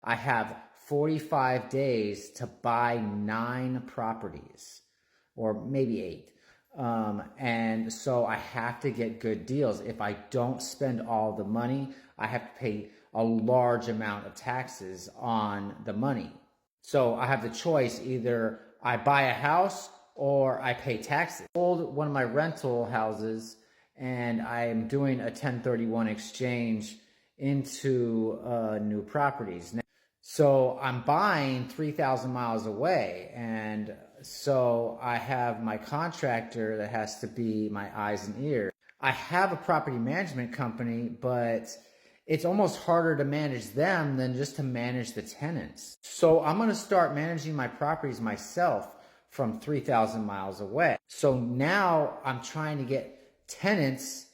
I have 45 days to buy 9 properties, or maybe 8. And so I have to get good deals. If I don't spend all the money, I have to pay a large amount of taxes on the money. So I have the choice, either I buy a house or I pay taxes. I sold one of my rental houses and I'm doing a 1031 exchange into new properties. So I'm buying 3,000 miles away, and so I have my contractor that has to be my eyes and ears. I have a property management company, but it's almost harder to manage them than just to manage the tenants. So I'm going to start managing my properties myself from 3,000 miles away. So now I'm trying to get tenants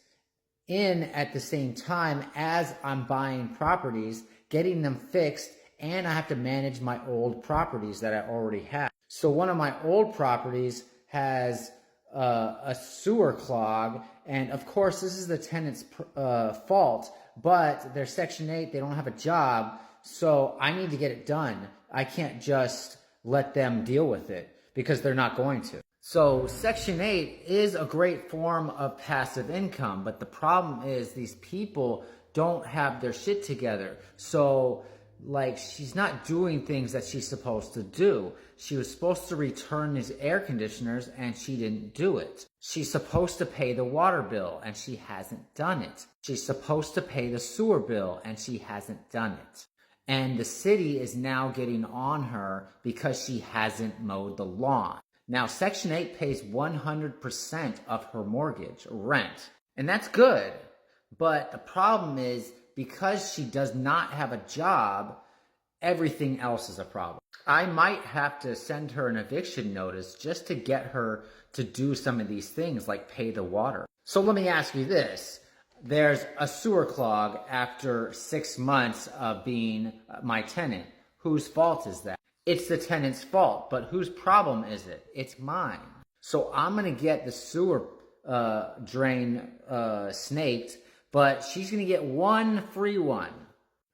in at the same time as I'm buying properties, getting them fixed, and I have to manage my old properties that I already have. So one of my old properties has a sewer clog, and of course this is the tenant's fault, but they're Section 8, they don't have a job, so I need to get it done. I can't just let them deal with it because they're not going to. So Section 8 is a great form of passive income, but the problem is these people don't have their shit together. So like, she's not doing things that she's supposed to do. She was supposed to return these air conditioners and she didn't do it. She's supposed to pay the water bill and she hasn't done it. She's supposed to pay the sewer bill and she hasn't done it. And the city is now getting on her because she hasn't mowed the lawn. Now, Section 8 pays 100% of her mortgage, rent, and that's good. But the problem is, because she does not have a job, everything else is a problem. I might have to send her an eviction notice just to get her to do some of these things, like pay the water. So let me ask you this. There's a sewer clog after 6 months of being my tenant. Whose fault is that? It's the tenant's fault, but whose problem is it? It's mine. So I'm going to get the sewer drain snaked, but she's going to get one free one.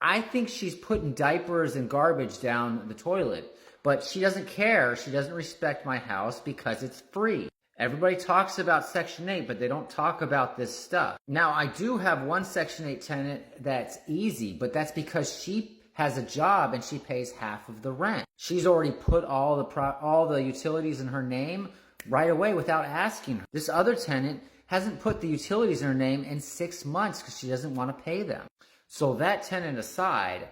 I think she's putting diapers and garbage down the toilet, but she doesn't care. She doesn't respect my house because it's free. Everybody talks about Section 8, but they don't talk about this stuff. Now, I do have one Section 8 tenant that's easy, but that's because she has a job and she pays half of the rent. She's already put all the utilities in her name right away without asking her. This other tenant hasn't put the utilities in her name in 6 months because she doesn't want to pay them. So that tenant aside,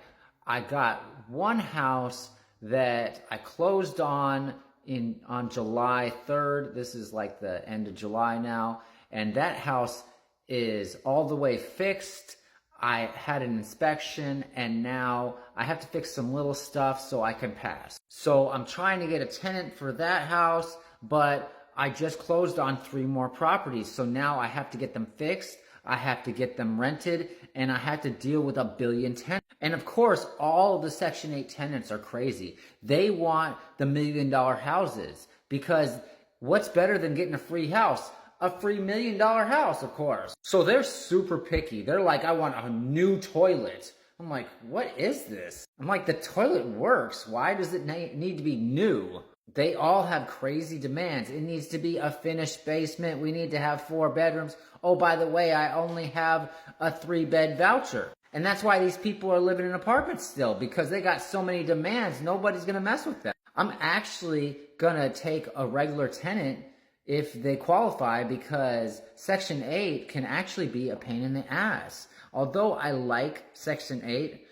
I got one house that I closed on July 3rd. This is like the end of July now. And that house is all the way fixed. I had an inspection and now I have to fix some little stuff so I can pass. So I'm trying to get a tenant for that house, but I just closed on 3 more properties. So now I have to get them fixed, I have to get them rented, and I have to deal with 1 billion tenants. And of course, all of the Section 8 tenants are crazy. They want the $1 million houses because what's better than getting a free house? A free $1 million house, of course. So they're super picky. They're like, I want a new toilet. I'm like, what is this? I'm like, the toilet works. Why does it need to be new? They all have crazy demands. It needs to be a finished basement. We need to have 4 bedrooms. Oh, by the way, I only have a 3-bed voucher. And that's why these people are living in apartments still, because they got so many demands. Nobody's going to mess with them. I'm actually going to take a regular tenant if they qualify, because Section 8 can actually be a pain in the ass. Although I like Section 8,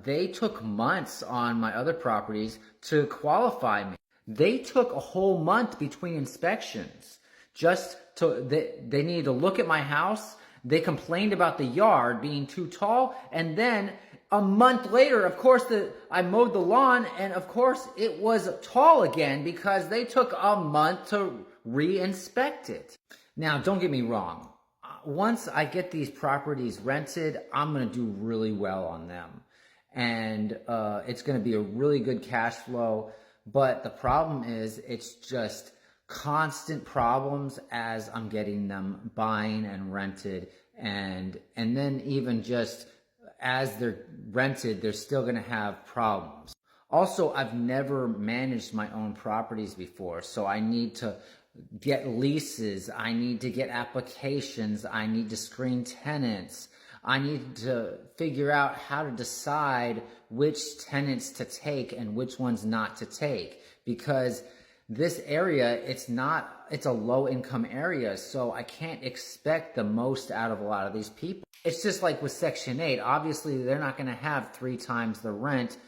they took months on my other properties to qualify me. They took a whole month between inspections. They needed to look at my house. They complained about the yard being too tall, and then a month later, of course, I mowed the lawn, and of course it was tall again because they took a month to re-inspect it. Now, don't get me wrong. Once I get these properties rented, I'm going to do really well on them. And it's going to be a really good cash flow. But the problem is it's just constant problems as I'm getting them buying and rented. And then even just as they're rented, they're still going to have problems. Also, I've never managed my own properties before, so I need to get leases, I need to get applications, I need to screen tenants, I need to figure out how to decide which tenants to take and which ones not to take, because this area, it's a low income area, so I can't expect the most out of a lot of these people. It's just like with Section 8, obviously they're not going to have 3 times the rent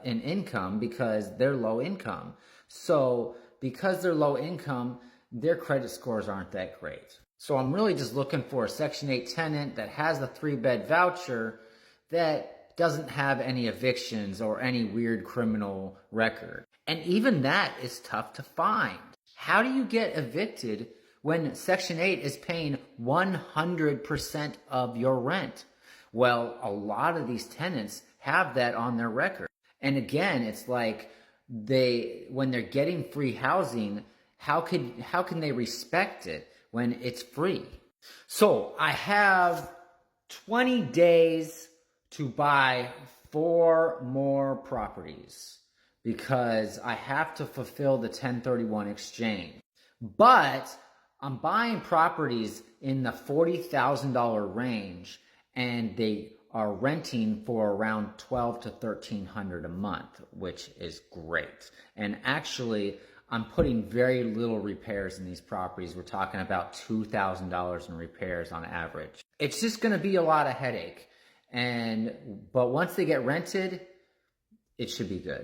in income because they're low income. So because they're low income, their credit scores aren't that great. So I'm really just looking for a Section 8 tenant that has the 3-bed voucher that doesn't have any evictions or any weird criminal record. And even that is tough to find. How do you get evicted when Section 8 is paying 100% of your rent? Well, a lot of these tenants have that on their record. And again, it's like when they're getting free housing, how can they respect it when it's free? So I have 20 days to buy 4 more properties because I have to fulfill the 1031 exchange. But I'm buying properties in the $40,000 range, and they are renting for around $1,200 to $1,300 a month, which is great. And actually, I'm putting very little repairs in these properties. We're talking about $2,000 in repairs on average. It's just going to be a lot of headache. But once they get rented, it should be good.